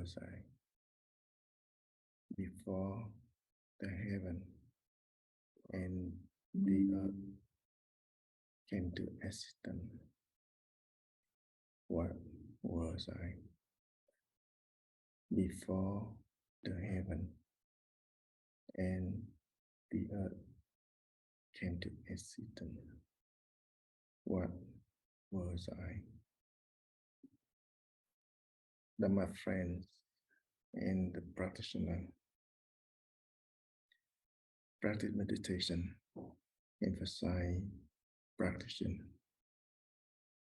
was I before the heaven and the earth came to existence? What was I before the heaven and the earth came to existence? What was I? That my friends and the practitioner practice meditation, emphasize practice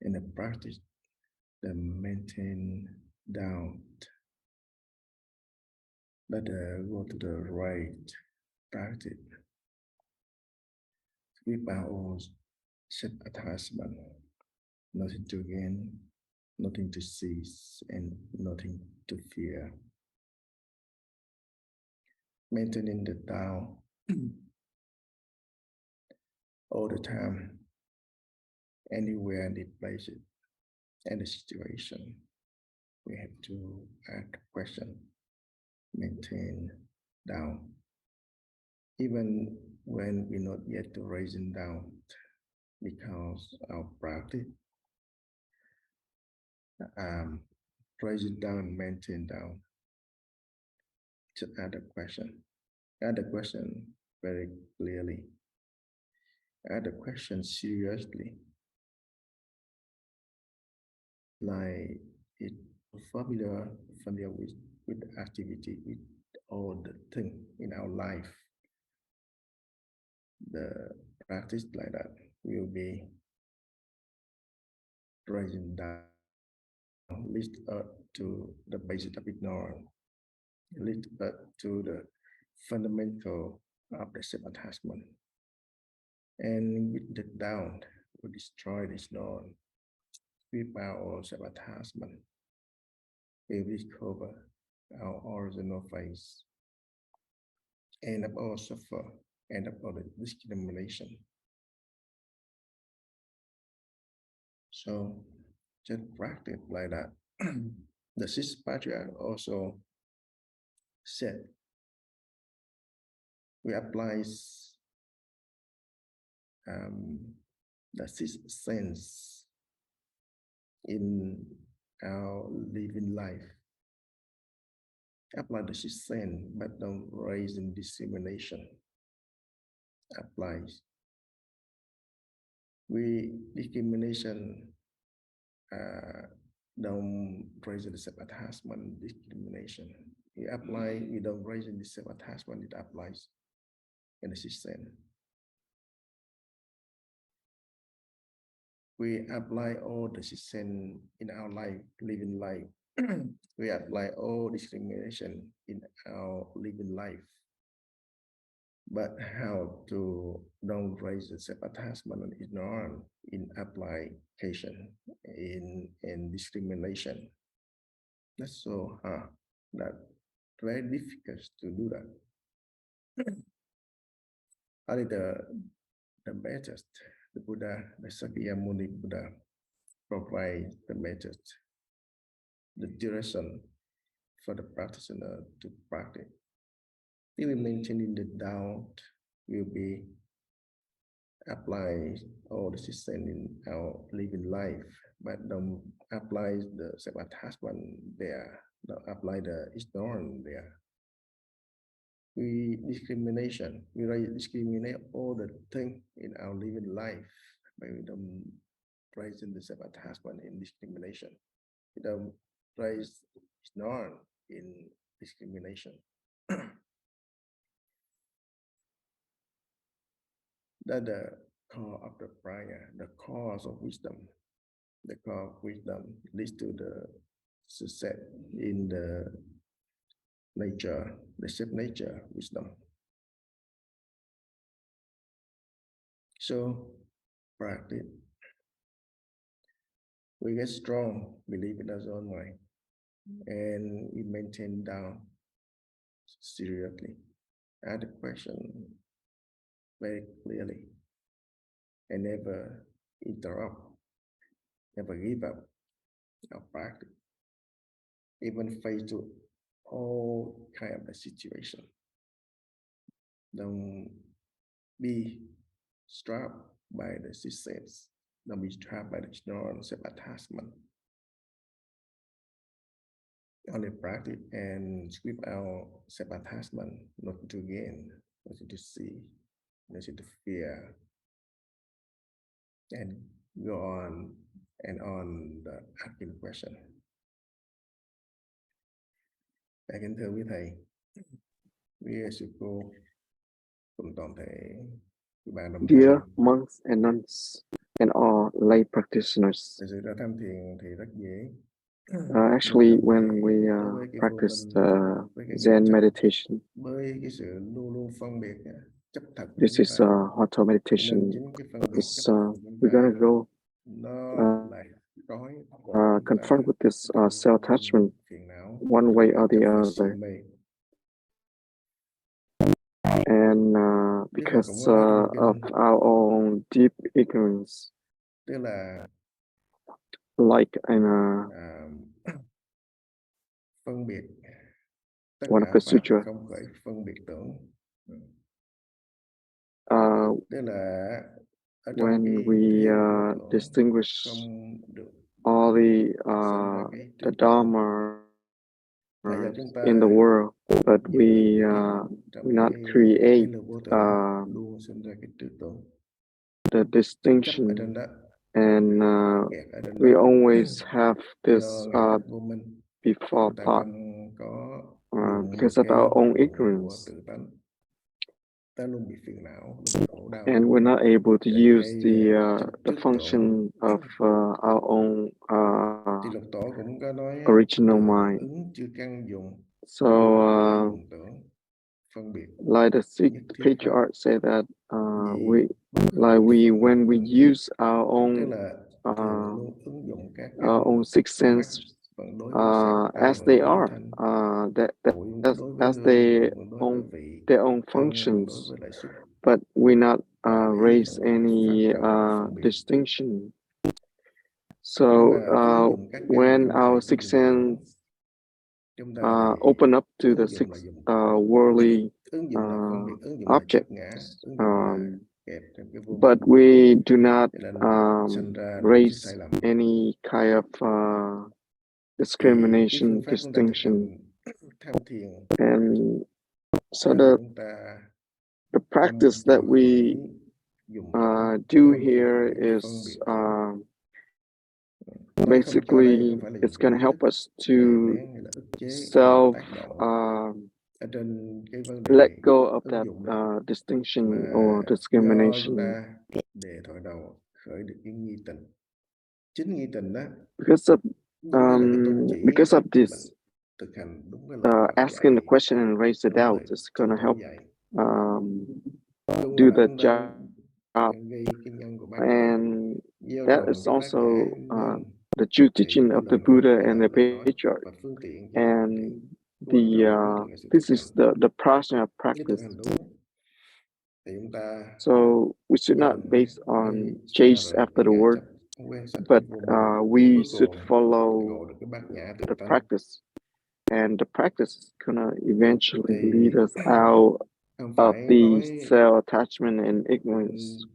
in the practice that maintain doubt, that go to the right practice without all set attachment, nothing to gain, nothing to seize, and nothing to fear. Maintaining the Tao all the time, anywhere, any place, any situation, we have to ask the question, maintain down. Even when we're not yet raising down, because our practice, raising down, maintain down. Just add a question. Add the question very clearly. Add the question seriously. Like it familiar with the activity, with all the thing in our life. The practice like that will be raising down, lift up to the basic of ignorance, lift up to the fundamental of the self-attachment. And with the down, we destroy this norm. Without all self-attachment, we recover our original face. End up all suffer, end up all the discrimination. So just practice like that. The sixth patriarch also said, we apply the sixth sense in our living life. Apply the sixth sense, but don't raise in discrimination. Applies. We discrimination don't raise the self-attachment, discrimination. We don't raise in the self-attachment, it applies in the system. We apply all the system in our life, living life. We apply all discrimination in our living life. But how to don't raise the self-attachment and ignorance in application, in discrimination. That's so hard, that very difficult to do that. Only the method, the Buddha, the Sakyamuni Buddha provide the method, the direction for the practitioner to practice. Even maintaining the doubt will be applied all the system in our living life, but don't apply the self-attachment there, don't apply the ignorance there. We discriminate all the things in our living life, but we don't praise in the self-attachment in discrimination. We don't praise ignorance in discrimination. That the core of the prayer, the cause of wisdom. The core of wisdom leads to the success in the nature, the self-nature wisdom. So practice. We get strong, believe in our own mind, and we maintain down seriously. Ask the question very clearly and never interrupt, never give up our practice. Even face to all kind of the situation. Don't be trapped by the systems. Don't be trapped by the ignorant self-attachment. Only practice and sweep out self-attachment, not to gain, not to see, not to fear, and go on and on the asking question. Kính thưa quý thầy, quý sư cô, cùng toàn thể quý bạn đồng Dear hành. monks and nuns and all lay practitioners, Thực sự ra tham thiền thì rất dễ. actually, when we practice Zen meditation, this is auto meditation. We're gonna go confront with this self-attachment one way or the other. And because of our own deep ignorance, like in one of the sutras, when we distinguish all the Dharma in the world, but we not create the distinction, and we always have this before thought because of our own ignorance, and we're not able to use the function of our own original mind. So like the patriarch said that when we use our own sixth sense as they are, as their own functions, but we not raise any distinction. So when our sixth sense open up to the six worldly objects, but we do not raise any kind of discrimination, distinction. And so the practice that we do here is basically it's going to help us to let go of that distinction or discrimination. Because of this, asking the question and raise the doubt is going to help do the job, and that is also the true teaching of the Buddha and the patriarch, and this is the prajna practice. So we should not base on chase after the word, but we should follow the practice, and the practice is gonna eventually lead us out of the self-attachment and ignorance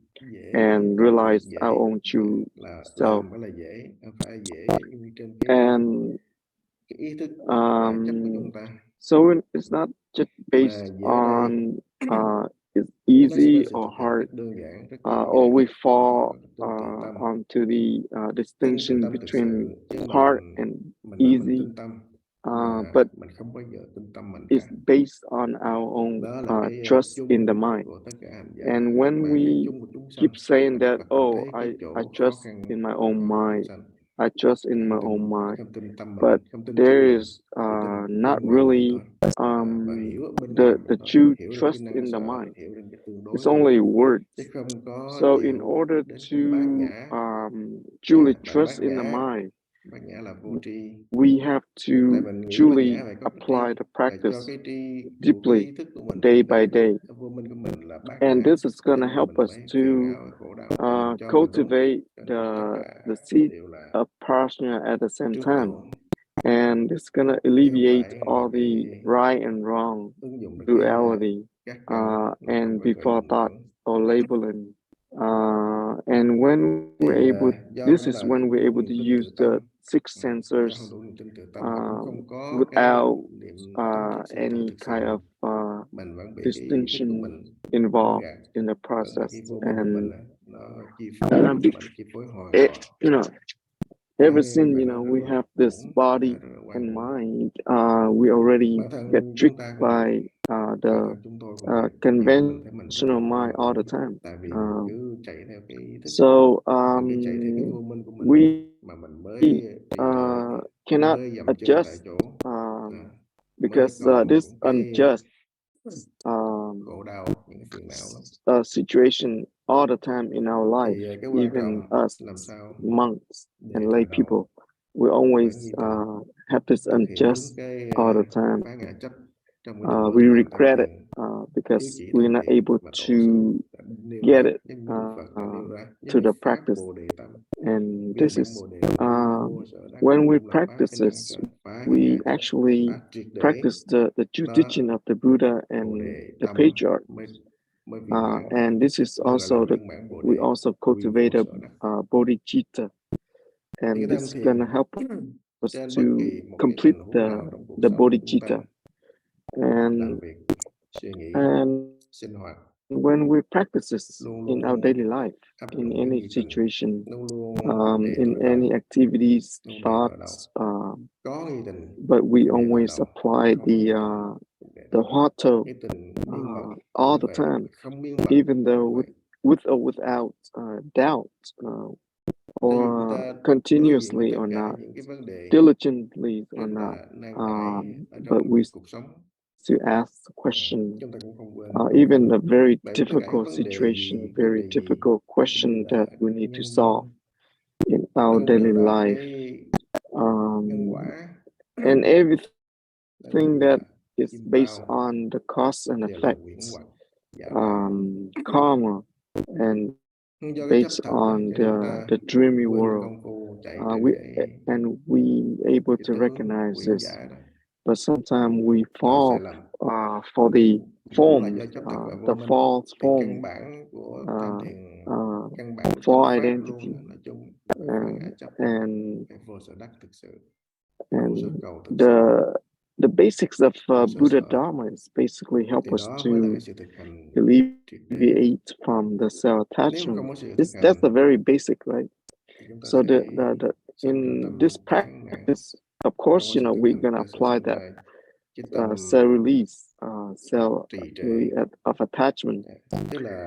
and realize our own true self. And so it's not just based on it's easy or hard, or we fall onto the distinction between hard and easy, but it's based on our own trust in the mind. And when we keep saying that, oh, I trust in my own mind, I trust in my own mind, but there is not really the true trust in the mind. It's only words. So in order to truly trust in the mind, we have to truly apply the practice deeply, day by day. And this is going to help us to cultivate the seed of prajna at the same time. and it's gonna alleviate all the right and wrong duality and before thought or labeling. And when we're able, this is when we're able to use the six sensors without any kind of distinction involved in the process. And you know, ever since we have this body and mind, we already get tricked by the conventional mind all the time. So we cannot adjust because this unjust situation all the time in our life, even us monks and lay people, we always have this unjust all the time. We regret it because we're not able to get it to the practice. And this is when we practice this, we actually practice the true teaching of the Buddha and the patriarchs. And this is also we also cultivate a bodhicitta, and this is gonna help us to complete the bodhicitta. And when we practice this in our daily life, in any situation, in any activities, thoughts, but we always apply the Hotto all the time, even though with or without doubt, or continuously or not, diligently or not, but we still ask the question, even a very difficult situation, very difficult question that we need to solve in our daily life, and everything that is based on the cause and effects, karma, and based on the dreamy world. We able to recognize this, but sometimes we fall for the form, the false form, for identity, and the basics of Buddha Dharma is basically help us to alleviate from the self attachment. That's the very basic, right? So the in this practice, of course, we're gonna apply that cell release, cell of attachment.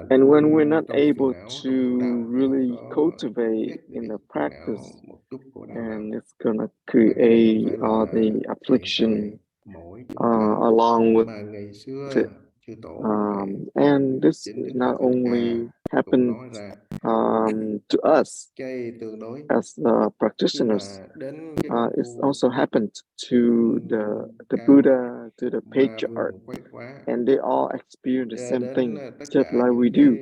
And when we're not able to really cultivate in the practice, and it's gonna create the affliction along with it. And this not only happened to us as practitioners, it's also happened to the Buddha, to the patriarch, and they all experience the same thing, just like we do.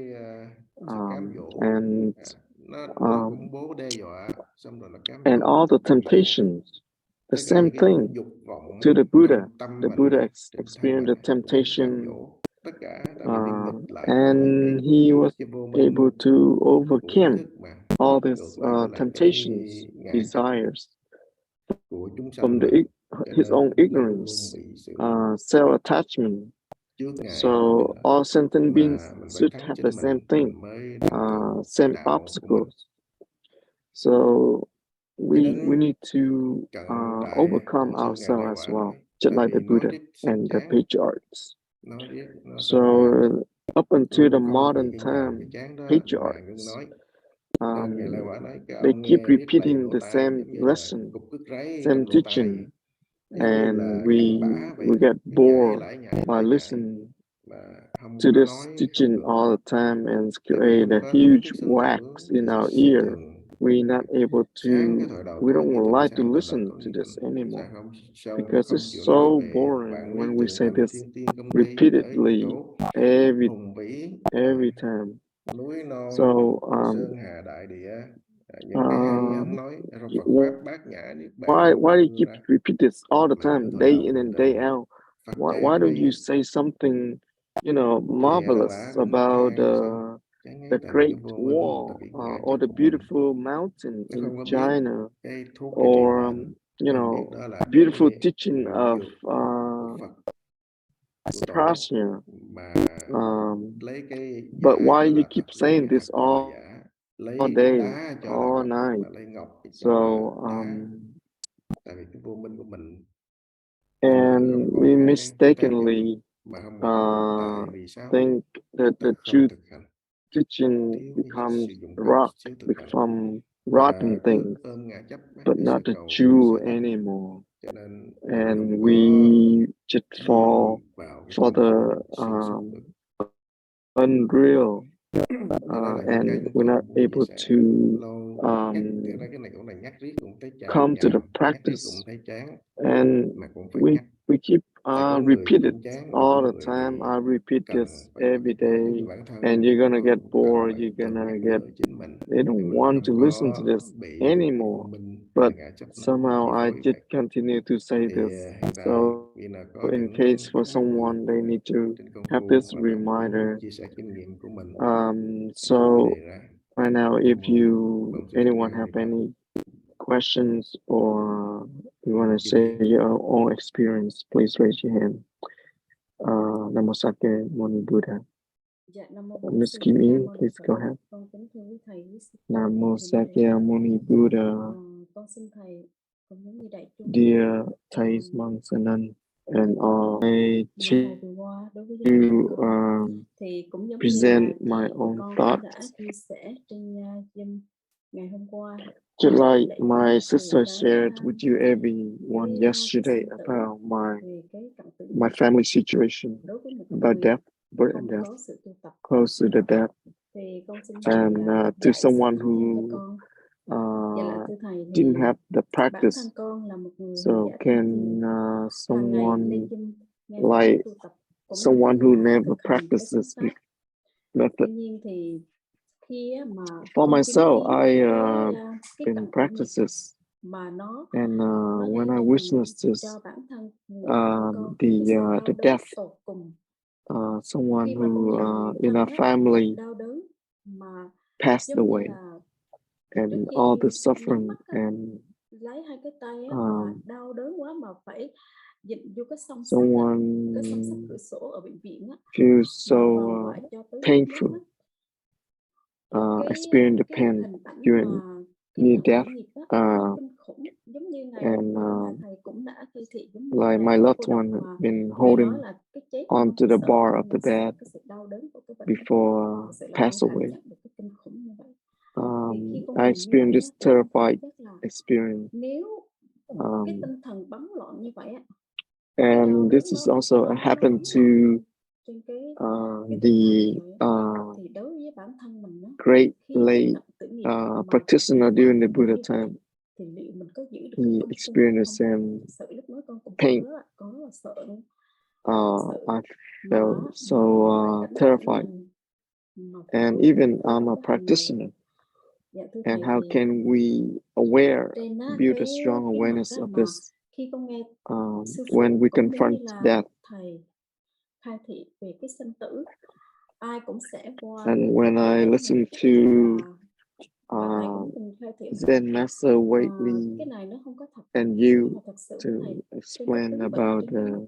And all the temptations, the same thing to the Buddha. The Buddha experienced the temptation, and he was able to overcome all these temptations, desires from his own ignorance, self-attachment. So all sentient beings should have the same thing, same obstacles. So we need to overcome ourselves as well, just like the Buddha and the patriarchs. So up until the modern time, patriarchs, they keep repeating the same lesson, same teaching, and we get bored by listening to this teaching all the time, and create a huge wax in our ear. We're not able to, we don't like to listen to this anymore because it's so boring when we say this repeatedly every time. So những cái hay ông nói trong Phật pháp bát nhã niết bàn. Why do you keep repeat this all the time, day in and day out? Why don't you say something, marvelous about the Great Wall or the beautiful mountain in China, or beautiful teaching of Prasya? But why you keep saying this all day, all night? So and we mistakenly think that the true teaching becomes become rotten things, but not the true anymore. And we just fall for the unreal, and we're not able to come to the practice. And we keep repeat it all the time. I repeat this every day, and you're gonna get bored. You're gonna get, they don't want to listen to this anymore. But somehow I just continue to say this. So in case for someone, they need to have this reminder. So right now, if anyone have any questions or you want to say your own experience, please raise your hand. Namo Sake Moni Buddha. Miss Kim In, please go ahead. Namo Sake Moni Buddha. Dear Thais, monks and nuns, and all, I to present my own thoughts. Just like my sister shared with you everyone yesterday about my family situation, about death, birth and death, close to the death, and to someone who didn't have the practice. So can someone like someone who never practices this method? For myself, I been practices, and when I witnessed this, the death, someone who in our family passed away, and all the suffering, and someone feels so painful, experience the pain during near death, and like my loved one been holding onto the bar of the bed before pass away. I experienced this terrified experience, and this is also happened to the great lay practitioner during the Buddha time. He experienced the same pain. I felt so terrified, and even I'm a practitioner. And how can we build a strong awareness of this when we confront death? And when I listen to Zen Master Waitley and you to explain about the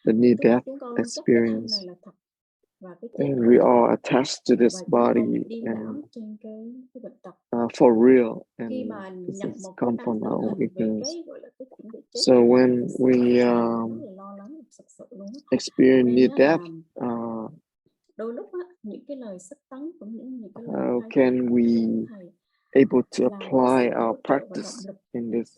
near-death experience, and we are attached to this body and for real, and this has come from our own ignorance. So when we experience near-death, how can we able to apply our practice in this?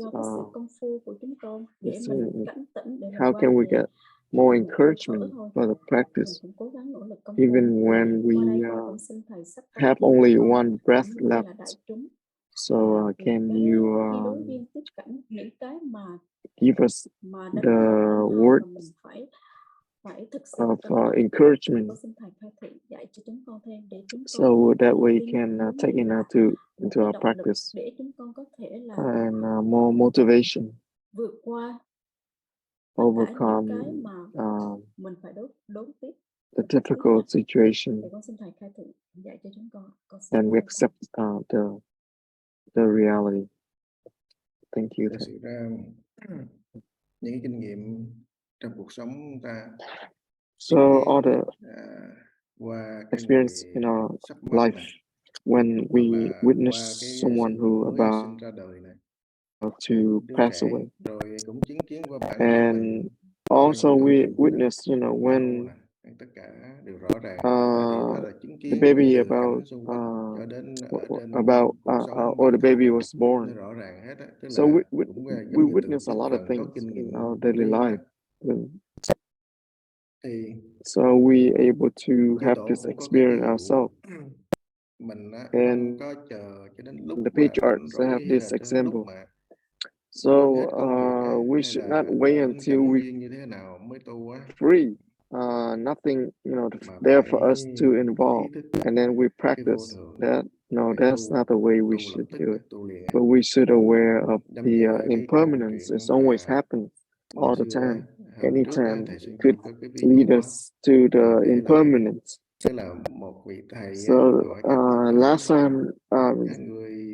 How can we get more encouragement for the practice, even when we have only one breath left? So can you give us the words of encouragement, so that we can take it into our practice, and more motivation, overcome the difficult situation, and we accept the reality. Thank you. Thực sự ra những cái kinh nghiệm trong cuộc sống ta, so all the experience in our life when we witness someone who about to pass away, and also we witness, when the baby or the baby was born. So we witness a lot of things in our daily life. So we able to have this experience ourselves. And the patriarchs have this example. So we should not wait until we free. Nothing, there for us to involve, and then we practice that. No, that's not the way we should do it. But we should aware of the impermanence. It's always happens all the time. Anytime could lead us to the impermanence. So last time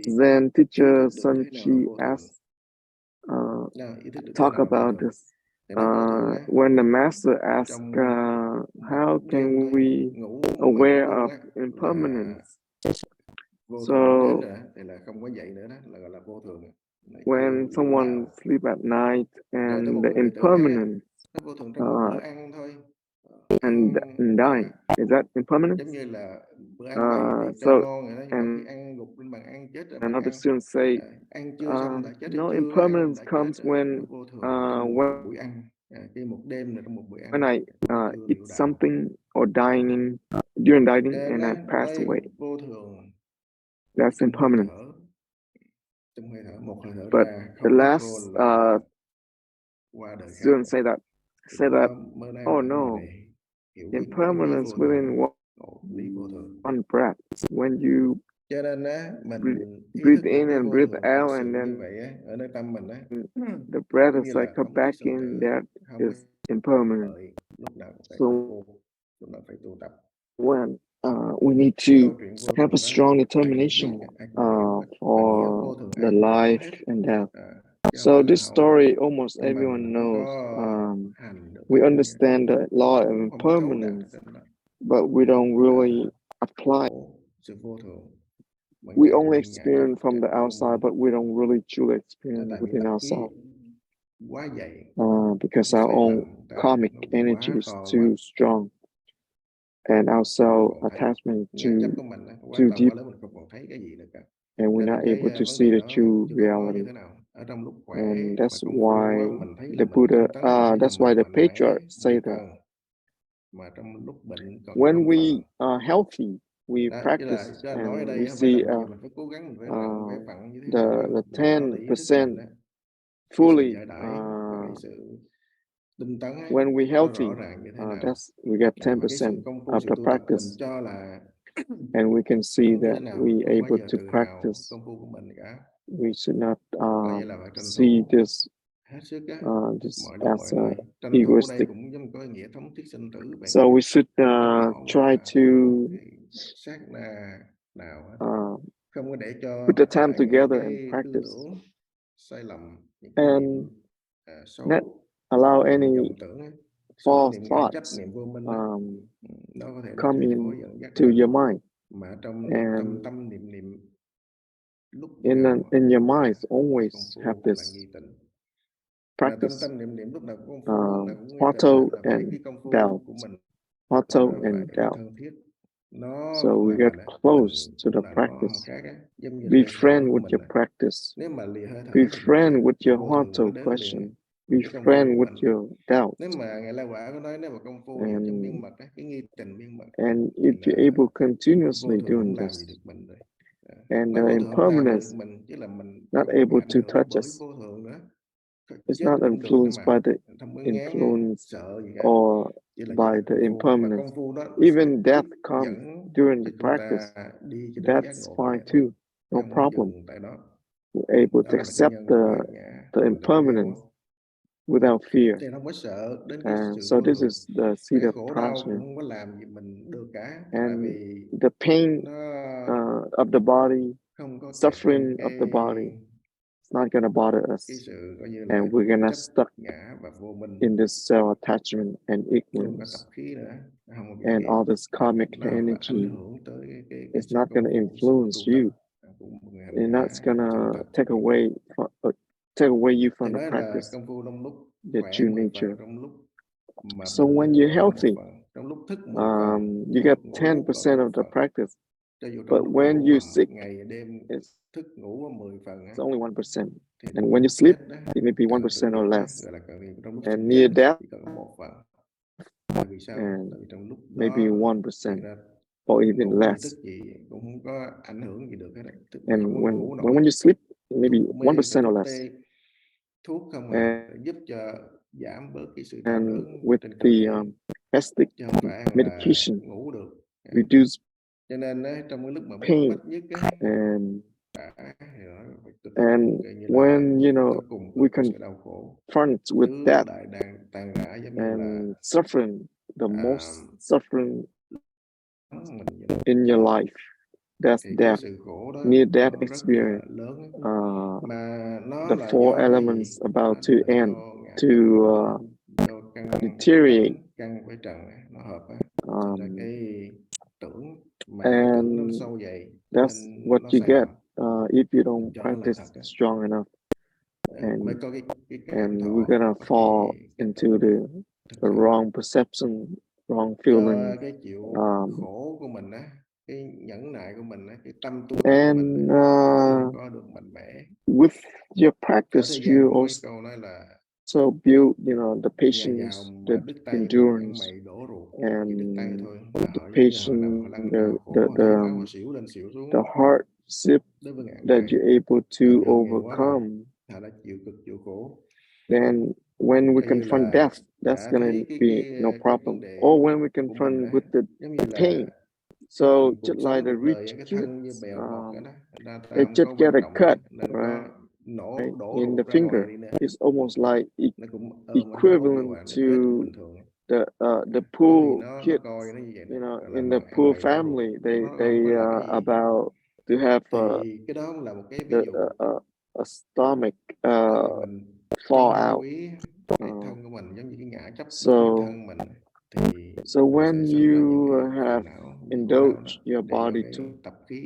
Zen teacher Sun Chi asked talk about this. When the master asked, how can we aware of impermanence? So when someone sleep at night and the impermanence and dying, is that impermanence? So and another student say, no, impermanence comes when I eat something or during dining and I pass away. That's impermanent. But the last student say that, oh no, impermanence within one breath. When you breathe in and breathe out, and then the breath is like come back in, that is impermanent. So when we need to have a strong determination for the life and death. So this story almost everyone knows. We understand the law of impermanence, but we don't really apply. We only experience from the outside, but we don't really truly experience within ourselves. Because our own karmic energy is too strong, and our self attachment too deep, and we're not able to see the true reality. And that's why the Buddha, that's why the patriarch say that when we are healthy, we practice and we see the 10% fully. When we're healthy, we get 10% of the practice, and we can see that we able to practice. We should not see this as egoistic. So we should try to put the time together and practice, and not allow any false thoughts come into your mind. And in your mind, always have this practice, auto and doubt, auto and doubt. So we get close to the practice. Be friend with your practice. Be friend with your auto question. Be friend with your doubt. And if you're able continuously doing this, and the impermanence not able to touch us, It's not influenced by the influence or by the impermanence. Even death comes during the practice. That's fine too, no problem. We're able to accept the impermanence without fear. And so this is the seed of prajna. And the pain of the body, suffering of the body, it's not going to bother us. And we're going to stuck in this self-attachment and ignorance. And all this karmic energy is not going to influence you. And that's going to take away you from the practice, the true nature. So when you're healthy, you get 10% of the practice. But when you're sick, it's only 1%. And when you sleep, it may be 1% or less. And near death, and maybe 1% or even less. And when you sleep, maybe 1% or less. And with the fasting medication, reduce pain. And when we confront with death and suffering, the most suffering in your life, that's death, near-death experience. The 4 elements about to end, to deteriorate. And that's what you get if you don't practice strong enough. And we're gonna fall into the wrong perception, wrong feeling. And with your practice, you also build, the patience, the endurance, and the patience, the hardship that you're able to overcome. Then when we confront death, that's gonna be no problem. Or when we confront with the pain. So just like the rich kids, they just get a cut, right, in the finger. It's almost like equivalent to the poor kids, in the poor family. They about to have a stomach fall out. So when you have indulged your body too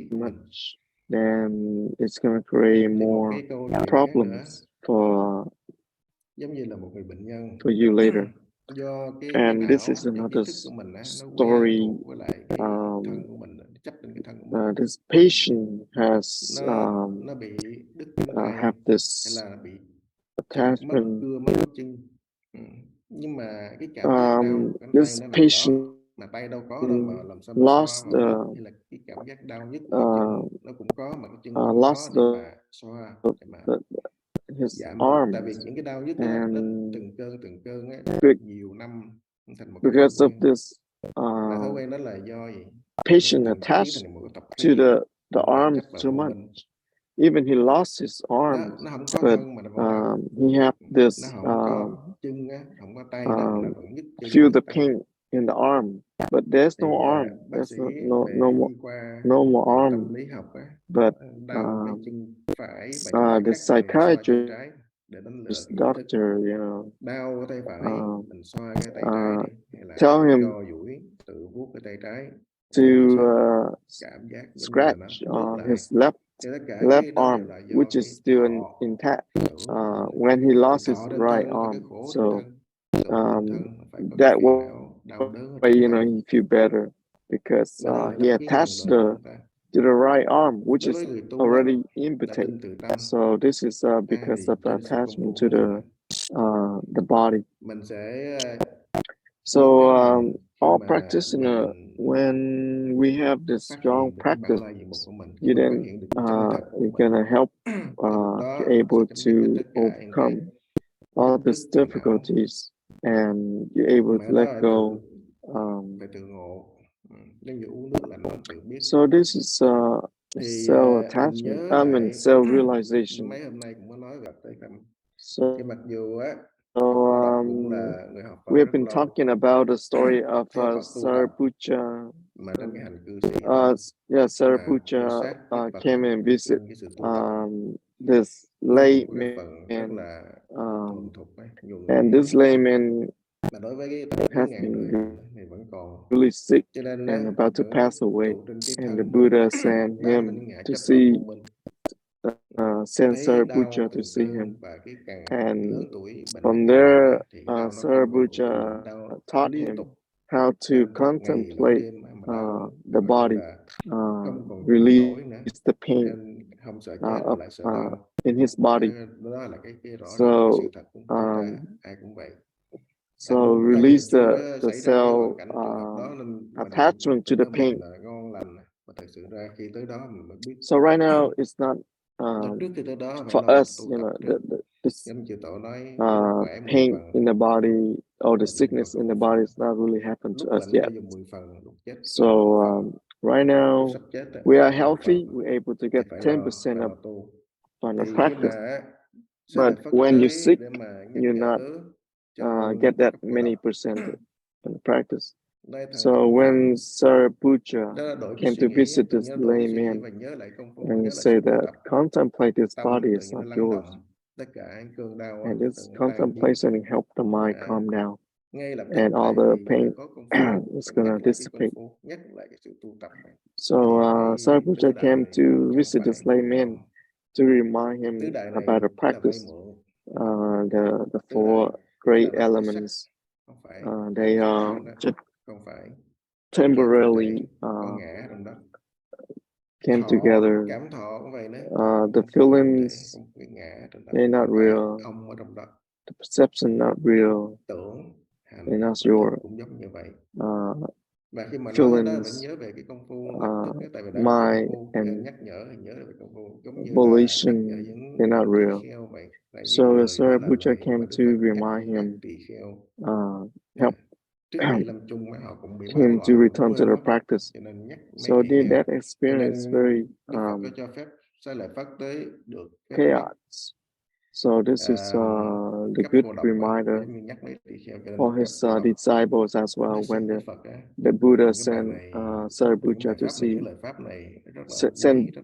much, then it's going to create more problems for you later. And this is another story. This patient has have this attachment. This patient lost his arms, and because of this patient attached to the arms too much, even he lost his arms, but he had this feel the pain in the arm, but there's no arm. There's no more arm. But the psychiatrist, doctor, tell him to scratch his left arm, which is still intact, when he lost his right arm. So that way, he feel better, because he attached to the right arm, which is already impotent. So this is because of the attachment to the body. So all practitioner, when we have this strong practice, you're gonna help you're able to overcome all these difficulties and you're able to let go. Phải tự ngộ. Giống như uống nước là nó tự biết. So this is self-attachment, self-realization. Mấy hôm nay cũng có nói về tới phần. So, mặc dù á, we have been talking about the story of Sariputta. Sariputta came and visit this layman, and this layman has been really sick and about to pass away, and the Buddha sent him to see sent Sariputta to see him, and from there Sariputta taught him how to contemplate the body, release the pain in his body. So release the self attachment to the pain. So right now it's not for us, this pain in the body or the sickness in the body is not really happened to us yet. So right now we are healthy, we're able to get 10% of from the practice. But when you're sick, you're not get that many percent from the practice. So when Sariputta came to visit this layman, and he said that contemplate this body is not yours, and this contemplation helped the mind calm down, and all the pain is gonna dissipate. So Sariputta came to visit this layman to remind him about the practice, the four great elements. They are just temporarily came together. The feelings, they're not real. The perception not real. They're not your feelings, mind and volition, they're not real. So Sariputta came to remind him, help him to return to the practice. So that experience very chaos. So this is the good reminder for his disciples as well. When the Buddha sent Sariputta to see, sent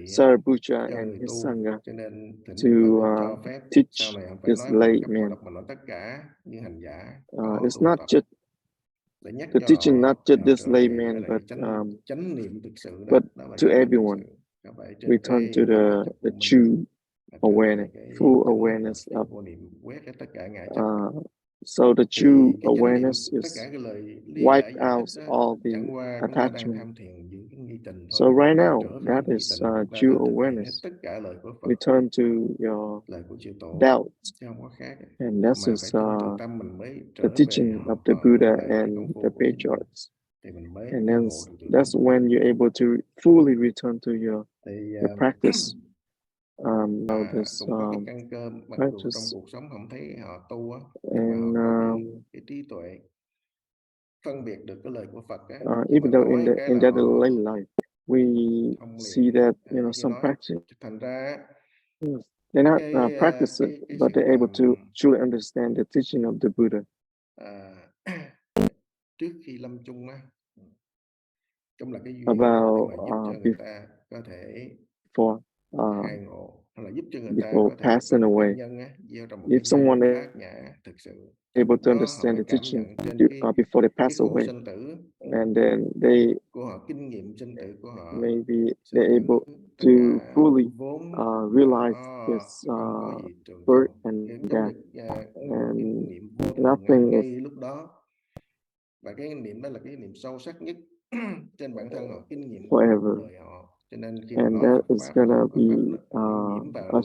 Sariputta and his Sangha to teach this layman. It's not just the teaching, not just this layman, but to everyone. Return to the true awareness, full awareness of. So the true awareness is wipe out all the attachment. So right now, that is true awareness. Return to your doubt, and this is the teaching of the Buddha and the patriarchs. And then that's when you're able to fully return to your practice. This practice, and even though in that daily life we see that some practice they're not practicing, but they're able to truly understand the teaching of the Buddha. About before passing away, if someone is able to understand the teaching before they pass away, and then they maybe they're able to fully realize this birth and death, and nothing is. Và cái niệm đó là cái niệm sâu sắc nhất trên bản thân họ, kinh nghiệm forever. Đời họ. Cho nên khi And that is gonna be a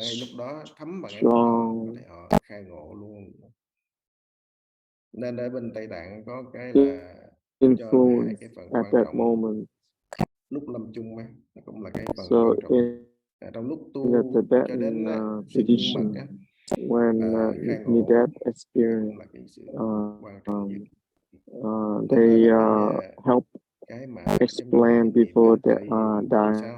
strong khai ngộ luôn. Nên ở bên Tây Tạng có cái là influence at that moment. Lúc lâm chung nó cũng là cái phần so quan trọng. Trong lúc tu in the Tibetan cho đến tradition, when near-death experience, they help explain before they dying.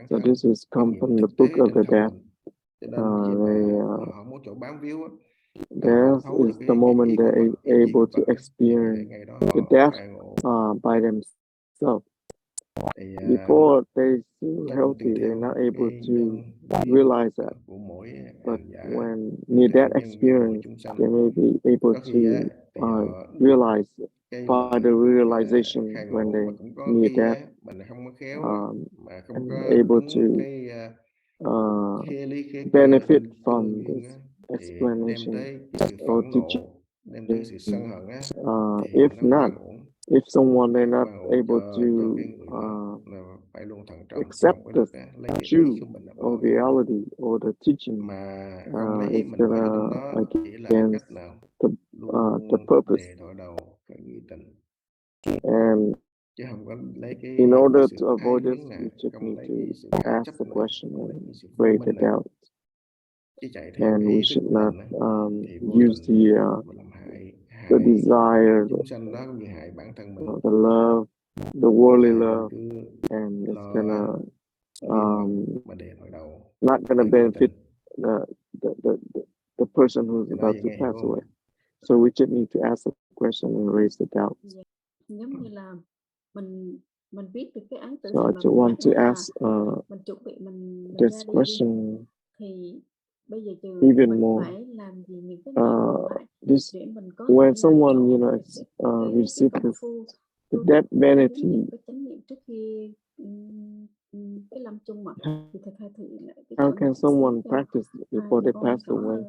So this is come from the book of the death. Death is the moment they're able to experience the death by themselves. Before they still healthy, they're not able to realize that. But when near-death experience, they may be able to realize by the realization when they near death, and able to benefit from this explanation or teaching. If not, if someone they're not able to accept the truth or reality or the teaching, it's gonna against the purpose. And in order to avoid this, we just need to ask the question and pray the doubt. And we should not use the desire, the love, the worldly love, and it's gonna not gonna benefit the person who's about to pass away. So we just need to ask the question and raise the doubt. Giống như là mình biết được cái án tử So I just want to ask mình chuẩn bị mình this question thì bây giờ even mình more. phải làm gì những cái This when someone receive the death vanity, how can someone practice before they pass away?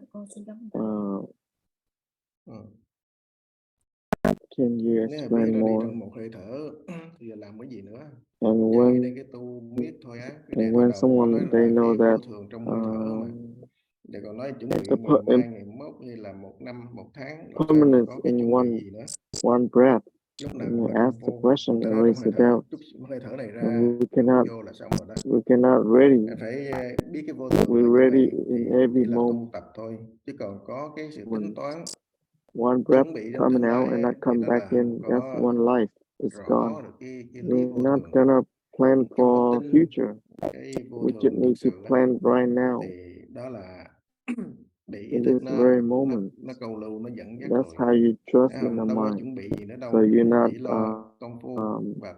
Can you explain more? And when someone they know that permanence in one breath, and you ask the question and raise the doubt, and we cannot ready. We're ready in every moment. One breath coming out and not come back in, that's one life. It's gone. We're not gonna plan for future. We just need to plan right now. In this very moment. That's how you trust in the mind. So you're not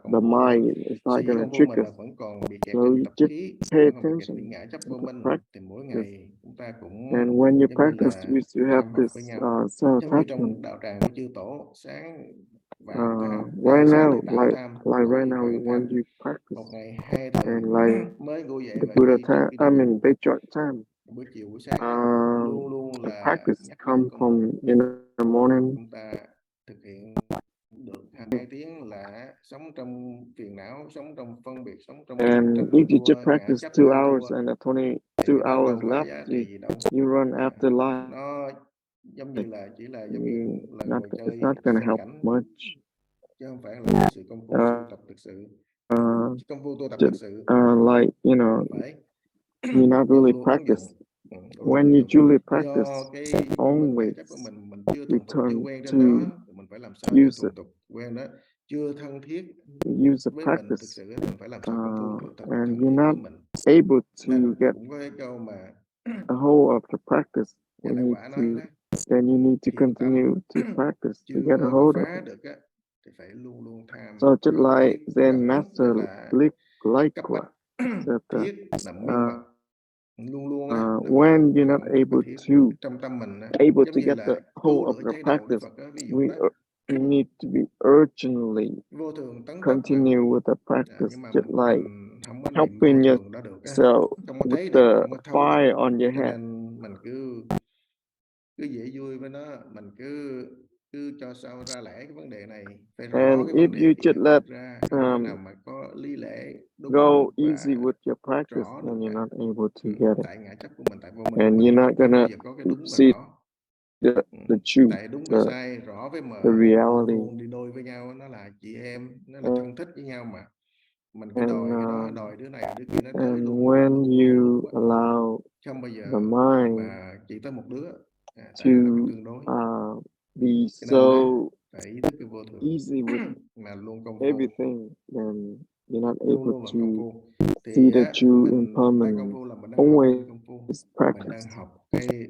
the mind is not gonna trick us. So you just pay attention to practice. And when you practice, we still have this self-attachment. Right now, like right now, when you practice, and like the Buddha time, Bhikkhu time, the practice come from in the morning. And if you just practice 2 hours and the 22 hours left, you run after life. It's not gonna help much. Like you not really practice. When you truly practice, always return to use the practice, and you're not able to get a hold of the practice. Then you need to continue to practice to get a hold of it. So just like Zen Master Likwa said that when you're not able to get the whole of the practice, we need to be urgently continue with the practice, just like helping yourself with the fire on your head. And if you just let go easy with your practice, then you're not able to get it, and you're not gonna see the truth, the reality. mình cứ đòi cái đó, đòi đứa này đứa kia nó tới and luôn, when you bắt allow không bao giờ the mind mà chỉ tới một đứa, tại to nó là cái tương đối. be Cho so nên phải ý thức cái vô thường easy with mà luôn công phu, everything, then you're not luôn able luôn làm to công phu. see Thì the true mình đang công impermanence. phu là mình đang học cái Always công phu, mình practice. đang học cái